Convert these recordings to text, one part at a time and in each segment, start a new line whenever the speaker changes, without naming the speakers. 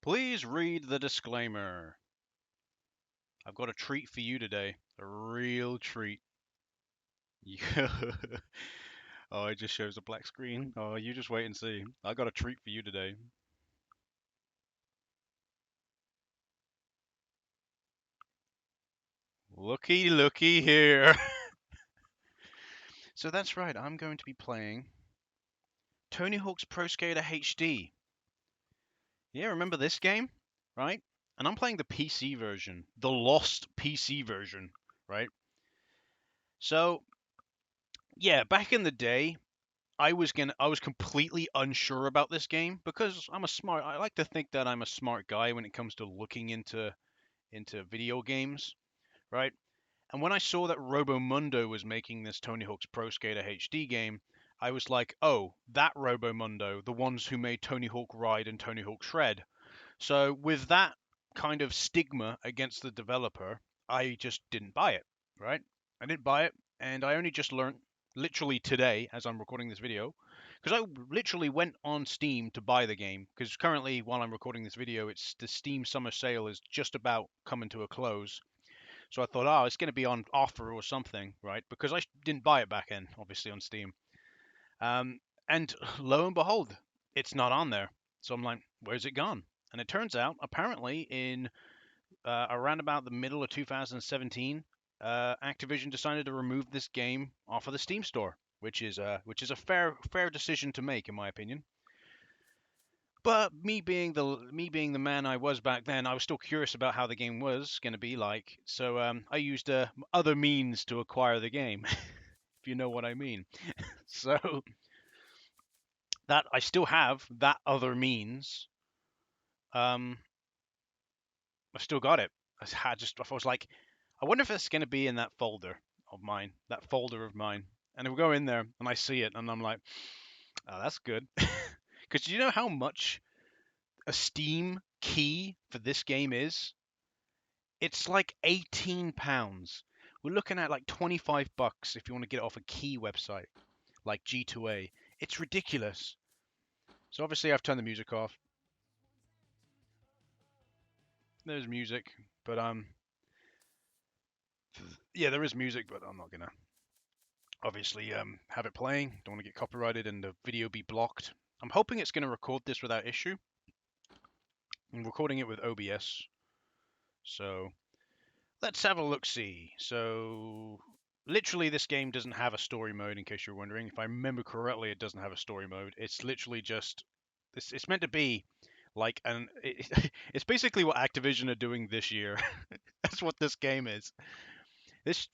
Please read the disclaimer. I've got a treat for you today. A real treat. Oh, it just shows a black screen. Oh, you just wait and see. I got a treat for you today. Looky here. So that's right, I'm going to be playing Tony Hawk's Pro Skater HD. Yeah, remember this game? Right? And I'm playing the PC version, the lost PC version, right? So, yeah, back in the day, I was completely unsure about this game because I like to think that I'm a smart guy when it comes to looking into video games, right? And when I saw that Robomundo was making this Tony Hawk's Pro Skater HD game, I was like, "Oh, that Robomundo, the ones who made Tony Hawk Ride and Tony Hawk Shred." So with that kind of stigma against the developer, I just didn't buy it, right? I didn't buy it, and I only just learned literally today as I'm recording this video, because I literally went on Steam to buy the game, because currently while I'm recording this video, it's the Steam summer sale is just about coming to a close. So I thought, oh, it's going to be on offer or something, right? Because I didn't buy it back then, obviously on Steam. Um, and lo and behold, it's not on there. So I'm like, where's it gone? And it turns out, apparently, in around about the middle of 2017, Activision decided to remove this game off of the Steam store, which is a fair decision to make, in my opinion. But me being the man I was back then, I was still curious about how the game was going to be like. So I used other means to acquire the game, if you know what I mean. So that I still have that other means. Um, I still got it. I was like, I wonder if it's going to be in that folder of mine, that folder of mine. And I go in there and I see it, and I'm like, oh, that's good. Because do you know how much a Steam key for this game is? It's like £18. We're looking at like 25 bucks if you want to get it off a key website like G2A. It's ridiculous. So obviously I've turned the music off. There's music, but yeah, there is music, but I'm not gonna obviously have it playing. Don't want to get copyrighted and the video be blocked. I'm hoping it's gonna record this without issue. I'm recording it with OBS, so let's have a look see. So literally this game doesn't have a story mode in case you're wondering. If I remember correctly, it doesn't have a story mode. It's literally just it's meant to be like it's basically what Activision are doing this year. That's what this game is.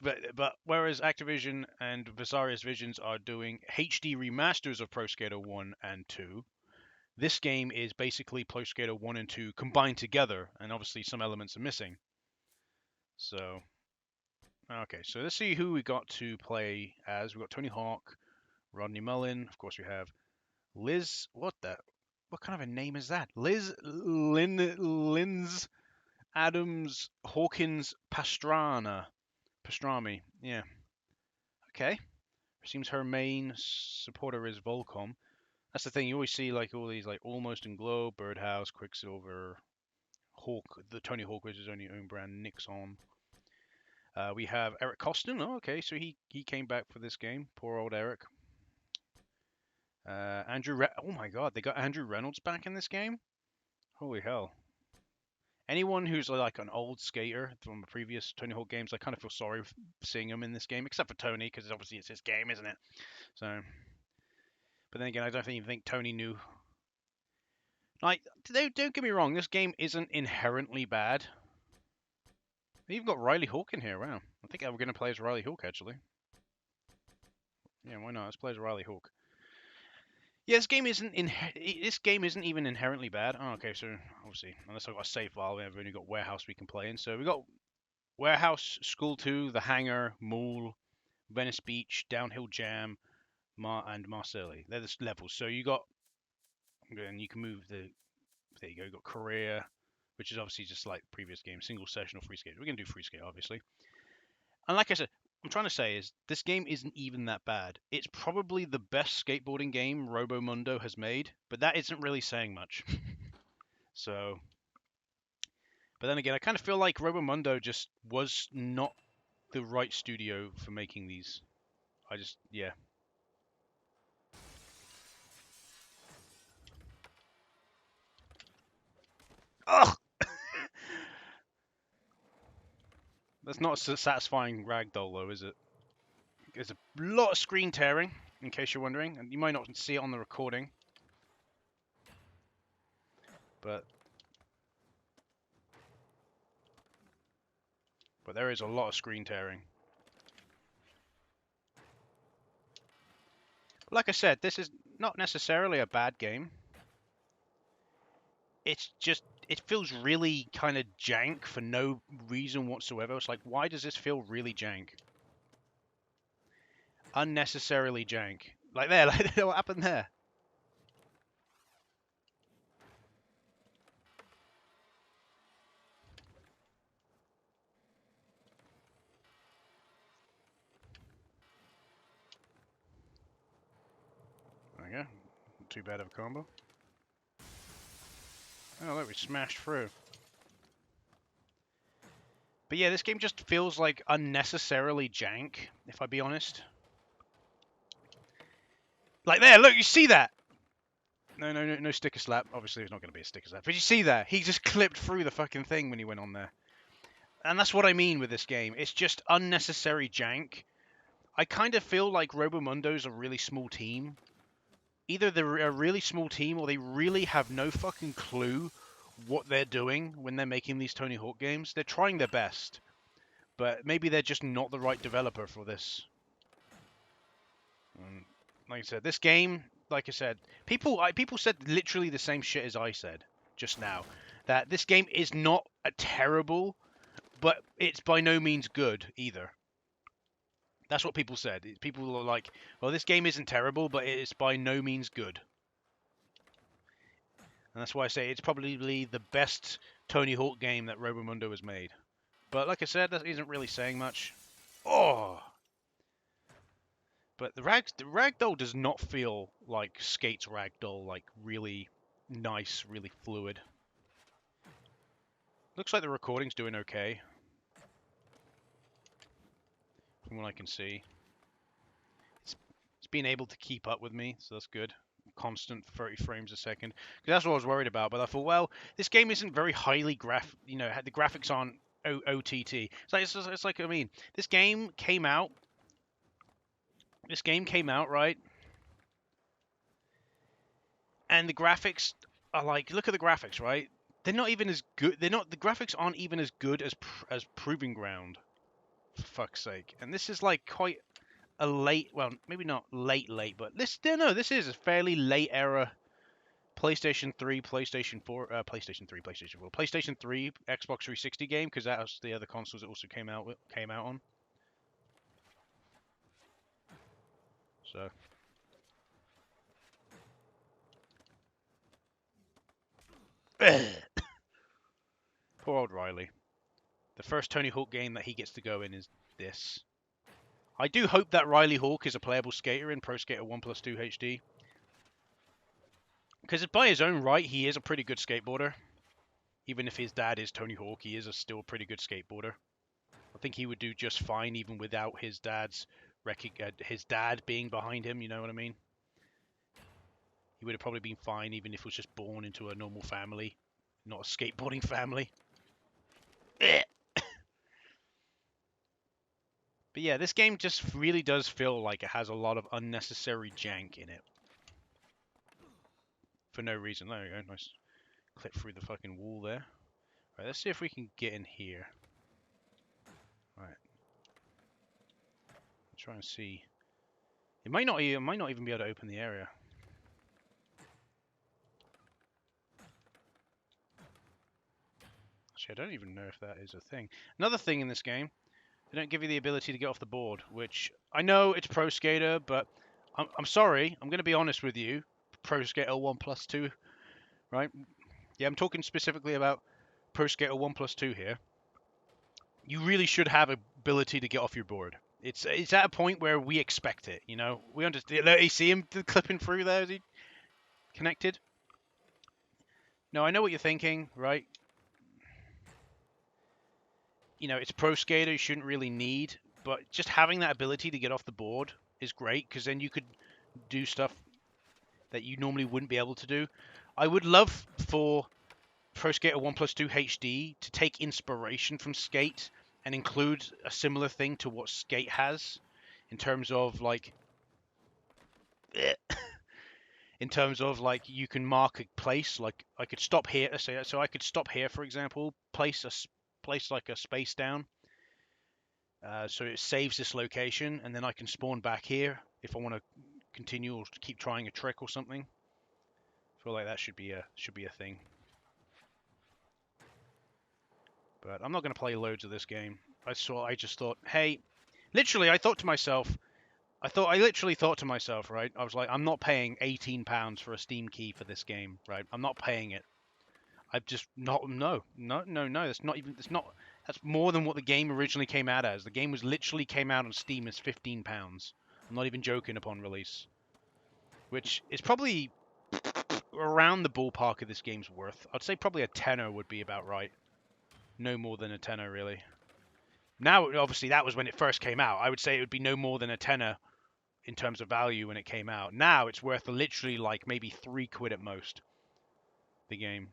But whereas Activision and Visarius Visions are doing HD remasters of Pro Skater 1 and 2, this game is basically Pro Skater 1 and 2 combined together, and obviously some elements are missing. So okay, so let's see who we got to play as. We got Tony Hawk, Rodney Mullen. Of course, we have Liz. What kind of a name is that? Linz Adams Hawkins Pastrami. Yeah. Okay. Seems her main supporter is Volcom. That's the thing. You always see like all these like Almost and Glow, Birdhouse, Quicksilver, Hawk. The Tony Hawk is his only own brand. Nixon. We have Eric Costin. Oh, okay, so he came back for this game. Poor old Eric. Oh my God, they got Andrew Reynolds back in this game. Holy hell! Anyone who's like an old skater from the previous Tony Hawk games, I kind of feel sorry for seeing him in this game, except for Tony, because obviously it's his game, isn't it? So, but then again, I don't even think Tony knew. Like, don't get me wrong, this game isn't inherently bad. You've got Riley Hawk in here. Wow, I think we're gonna play as Riley Hawk actually. Yeah, why not? Let's play as Riley Hawk. Yeah, this game isn't even inherently bad. Oh, okay, so obviously, unless I've got a save file, we've only got Warehouse we can play in. So we got Warehouse, School 2, The Hangar, Mall, Venice Beach, Downhill Jam, and Marcelli. They're the levels. So you got, and you can move there you go. You got Career, which is obviously just like previous game, single session or free skate. We're gonna do free skate, obviously. And like I said, I'm trying to say is this game isn't even that bad. It's probably the best skateboarding game Robomundo has made, but that isn't really saying much. So But then again, I kind of feel like Robomodo just was not the right studio for making these. Yeah. Ugh! That's not a satisfying ragdoll, though, is it? There's a lot of screen tearing, in case you're wondering, and you might not see it on the recording. But there is a lot of screen tearing. Like I said, this is not necessarily a bad game. It's just, it feels really kind of jank for no reason whatsoever. It's like, why does this feel really jank? Unnecessarily jank. Like there, like what happened there? There we go. Not too bad of a combo. Oh, look, we smashed through. But yeah, this game just feels like unnecessarily jank, if I be honest. Like there, look, you see that? No sticker slap. Obviously, it's not going to be a sticker slap. But you see that? He just clipped through the fucking thing when he went on there. And that's what I mean with this game. It's just unnecessary jank. I kind of feel like Robomundo's a really small team. Either they're a really small team or they really have no fucking clue what they're doing when they're making these Tony Hawk games. They're trying their best, but maybe they're just not the right developer for this. Like I said, this game, like I said, people said literally the same shit as I said just now. That this game is not a terrible, but it's by no means good either. That's what people said. People are like, well, this game isn't terrible, but it's by no means good. And that's why I say it's probably the best Tony Hawk game that Robomundo has made. But like I said, that isn't really saying much. Oh! But the Ragdoll does not feel like Skate's Ragdoll, like really nice, really fluid. Looks like the recording's doing okay. From what I can see. It's been able to keep up with me, so that's good. Constant 30 frames a second. Because that's what I was worried about, but I thought, well, this game isn't very highly the graphics aren't OTT. It's like, I mean, this game came out, right? And the graphics are like, look at the graphics, right? They're not even as good. The graphics aren't even as good as Proving Ground, for fuck's sake. And this is like quite a late, well, maybe not late, but this is a fairly late era PlayStation 3, PlayStation 4, PlayStation 3, PlayStation 4, PlayStation 3, Xbox 360 game, because that was the other consoles it also came out on. So poor old Riley. The first Tony Hawk game that he gets to go in is this. I do hope that Riley Hawk is a playable skater in Pro Skater 1+2 HD. Because by his own right, he is a pretty good skateboarder. Even if his dad is Tony Hawk, he is still a pretty good skateboarder. I think he would do just fine even without his dad being behind him, you know what I mean? He would have probably been fine even if he was just born into a normal family, not a skateboarding family. But yeah, this game just really does feel like it has a lot of unnecessary jank in it. For no reason. There we go, nice clip through the fucking wall there. Right, let's see if we can get in here. Right. Try and see. It might not even be able to open the area. Actually, I don't even know if that is a thing. Another thing in this game, they don't give you the ability to get off the board, which I know it's Pro Skater, but I'm sorry, I'm going to be honest with you. Pro Skater 1+2, right? Yeah, I'm talking specifically about Pro Skater 1+2 here. You really should have ability to get off your board. It's at a point where we expect it, you know? We understand. You see him clipping through there? Is he connected? No, I know what you're thinking, right? you know, it's Pro Skater, you shouldn't really need, but just having that ability to get off the board is great because then you could do stuff that you normally wouldn't be able to do. I would love for Pro Skater 1 plus 2 HD to take inspiration from Skate and include a similar thing to what Skate has in terms of like in terms of like you can mark a place, like I could stop here, so I could stop here for example, place like a space down, so it saves this location, and then I can spawn back here if I want to continue or keep trying a trick or something. I feel like that should be a thing. But I'm not going to play loads of this game. I just thought, hey, literally, I literally thought to myself, right? I was like, I'm not paying £18 for a Steam key for this game, right? I'm not paying it. I've just not, no. That's not even, that's more than what the game originally came out as. The game was literally came out on Steam as £15. I'm not even joking upon release. Which is probably around the ballpark of this game's worth. I'd say probably a tenner would be about right. No more than a tenner, really. Now, obviously, that was when it first came out. I would say it would be no more than a tenner in terms of value when it came out. Now, it's worth literally like maybe £3 at most, the game.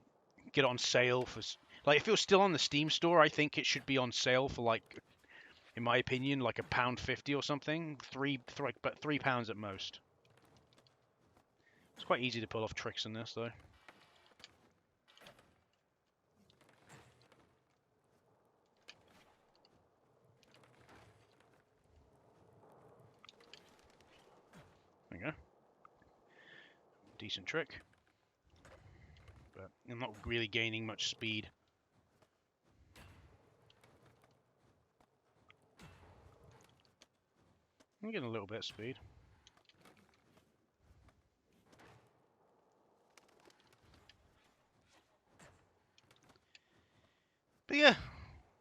Get it on sale for... Like, if it was still on the Steam store, I think it should be on sale for, like, in my opinion, like £1.50 or something. But £3 at most. It's quite easy to pull off tricks in this, though. There you go. Decent trick. But I'm not really gaining much speed. I'm getting a little bit of speed. But yeah,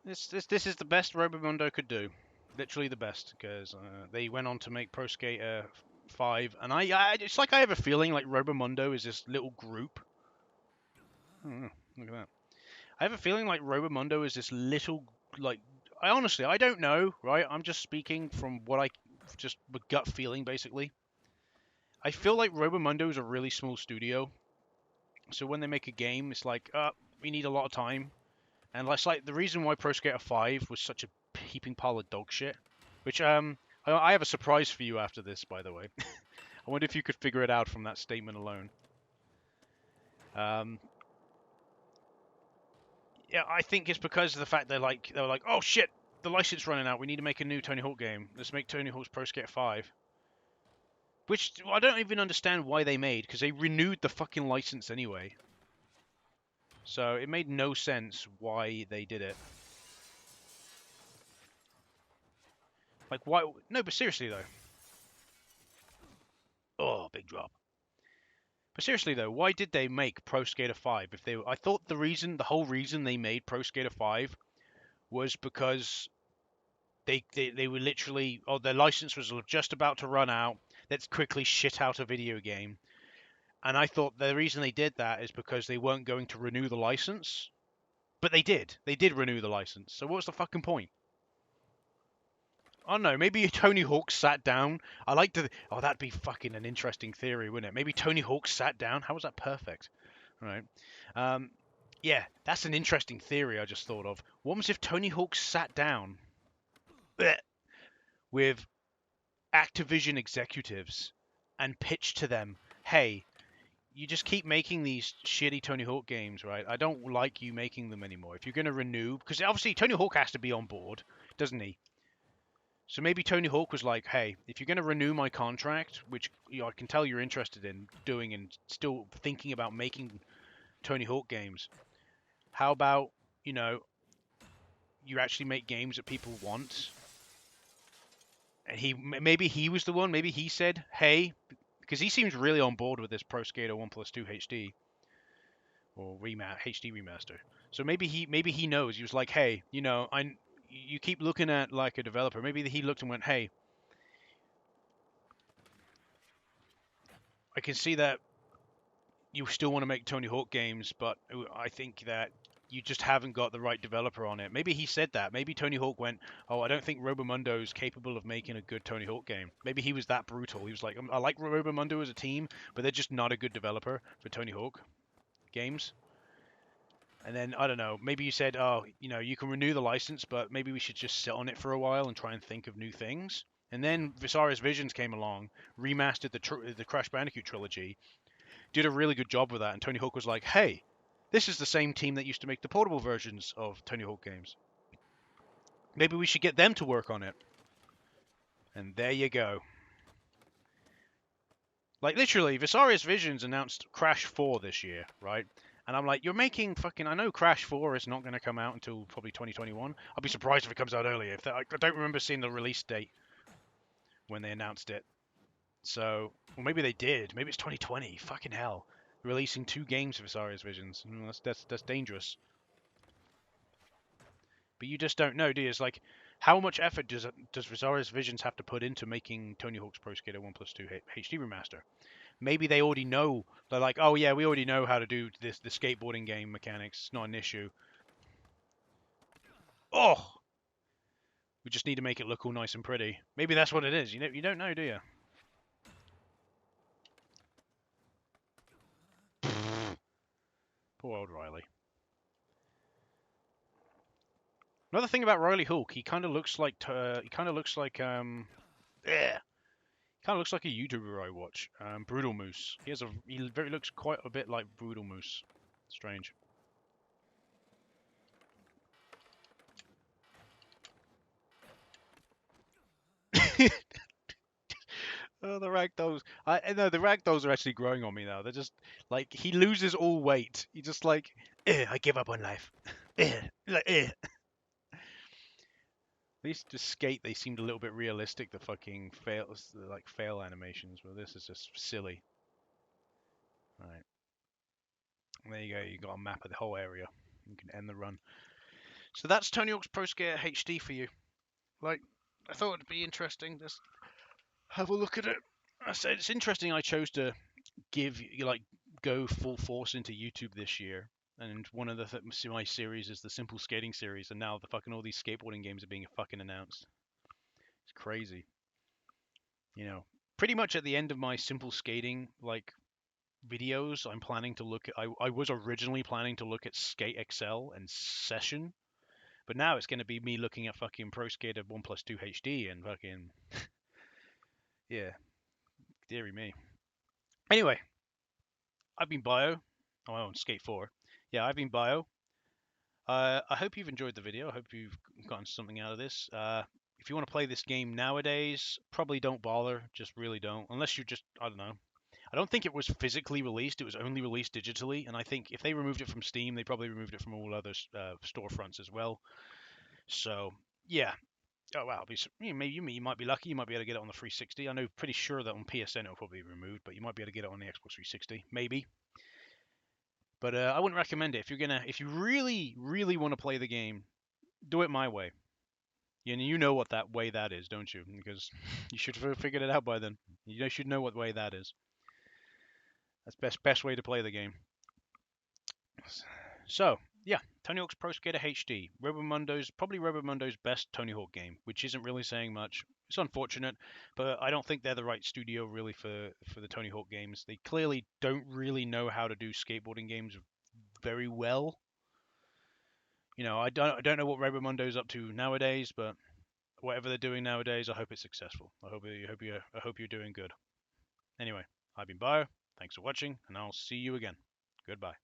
this is the best Robomodo could do. Literally the best, because they went on to make Pro Skater 5, and it's like I have a feeling like Robomodo is this little group. Oh, look at that. I have a feeling like Robomodo is this little, like, I don't know, right? I'm just speaking from what just with gut feeling, basically. I feel like Robomondo is a really small studio, so when they make a game, it's like, we need a lot of time. And it's like the reason why Pro Skater 5 was such a heaping pile of dog shit, which I have a surprise for you after this, by the way. I wonder if you could figure it out from that statement alone. Yeah, I think it's because of the fact they were like, oh shit, the license running out. We need to make a new Tony Hawk game. Let's make Tony Hawk's Pro Skater 5. Which I don't even understand why they made, because they renewed the fucking license anyway. So it made no sense why they did it. Like, why? No, but seriously, though. Oh, big drop. But seriously, though, why did they make Pro Skater 5? I thought the whole reason they made Pro Skater 5 was because they were literally, their license was just about to run out. Let's quickly shit out a video game. And I thought the reason they did that is because they weren't going to renew the license. But they did. They did renew the license. So what's the fucking point? I don't know, maybe Tony Hawk sat down. I like to... Oh, that'd be fucking an interesting theory, wouldn't it? Maybe Tony Hawk sat down. How was that perfect? All right. Yeah, that's an interesting theory I just thought of. What was if Tony Hawk sat down with Activision executives and pitched to them, hey, you just keep making these shitty Tony Hawk games, right? I don't like you making them anymore. If you're going to renew... Because obviously Tony Hawk has to be on board, doesn't he? So maybe Tony Hawk was like, hey, if you're going to renew my contract, which I can tell you're interested in doing and still thinking about making Tony Hawk games, how about, you actually make games that people want? And maybe he was the one, maybe he said, hey, because he seems really on board with this Pro Skater 1 plus 2 HD or HD remaster. So maybe he knows. He was like, hey, you keep looking at like a developer. Maybe he looked and went, hey, I can see that you still want to make Tony Hawk games, but I think that you just haven't got the right developer on it. Maybe he said that. Maybe Tony Hawk went, "Oh, I don't think Robomondo is capable of making a good Tony Hawk game." Maybe he was that brutal. He was like, "I like Robomondo as a team, but they're just not a good developer for Tony Hawk games." And then I don't know. Maybe you said, "Oh, you can renew the license, but maybe we should just sit on it for a while and try and think of new things." And then Visaris Visions came along, remastered the Crash Bandicoot trilogy, did a really good job with that, and Tony Hawk was like, "Hey, this is the same team that used to make the portable versions of Tony Hawk games. Maybe we should get them to work on it." And there you go. Like literally, Visaris Visions announced Crash 4 this year, right? And I'm like, you're making fucking. I know Crash 4 is not going to come out until probably 2021. I'll be surprised if it comes out earlier. I don't remember seeing the release date when they announced it. So, well, maybe they did. Maybe it's 2020. Fucking hell, releasing 2 games for Visaris Visions. That's dangerous. But you just don't know, do you? It's like, how much effort does Visaris Visions have to put into making Tony Hawk's Pro Skater 1+2 HD remaster? Maybe they already know. They're like, oh yeah, we already know how to do this. The skateboarding game mechanics, it's not an issue. Oh, we just need to make it look all nice and pretty. Maybe that's what it is. You don't know, do you? Poor old Riley. Another thing about Riley Hulk, he kind of looks like yeah, kind of looks like a YouTuber I watch, Brutal Moose. He looks quite a bit like Brutal Moose. Strange. Oh, the ragdolls. I know the ragdolls are actually growing on me now. They're just like he loses all weight. He just like, I give up on life. Like, They used to skate. They seemed a little bit realistic. The fucking fails, like fail animations. But this is just silly. All right, there you go. You got a map of the whole area. You can end the run. So that's Tony Hawk's Pro Skater HD for you. Like, I thought it'd be interesting. Just have a look at it. I said it's interesting. I chose to go full force into YouTube this year, and one of my series is the Simple Skating series, and now the fucking all these skateboarding games are being fucking announced. It's crazy. Pretty much at the end of my Simple Skating videos, I'm planning to look at. I was originally planning to look at Skate XL and Session, but now it's going to be me looking at fucking Pro Skater 1+2 HD and fucking yeah, dearie me. Anyway, I've been Bio. Oh, on Skate 4. Yeah, I've been Bio. I hope you've enjoyed the video. I hope you've gotten something out of this. If you want to play this game nowadays, probably don't bother. Just really don't. Unless you just, I don't know. I don't think it was physically released. It was only released digitally. And I think if they removed it from Steam, they probably removed it from all other storefronts as well. So, yeah. Oh, wow. Maybe you might be lucky. You might be able to get it on the 360. I know pretty sure that on PSN it'll probably be removed, but you might be able to get it on the Xbox 360. Maybe. But I wouldn't recommend it. If you really, really want to play the game, do it my way. And you know what that way that is, don't you? Because you should have figured it out by then. You should know what way that is. That's best way to play the game. So yeah, Tony Hawk's Pro Skater HD, probably Robomondo's best Tony Hawk game, which isn't really saying much. It's unfortunate, but I don't think they're the right studio really for the Tony Hawk games. They clearly don't really know how to do skateboarding games very well. I don't know what Robomondo's up to nowadays, but whatever they're doing nowadays, I hope it's successful. I hope you're doing good. Anyway, I've been Bio. Thanks for watching, and I'll see you again. Goodbye.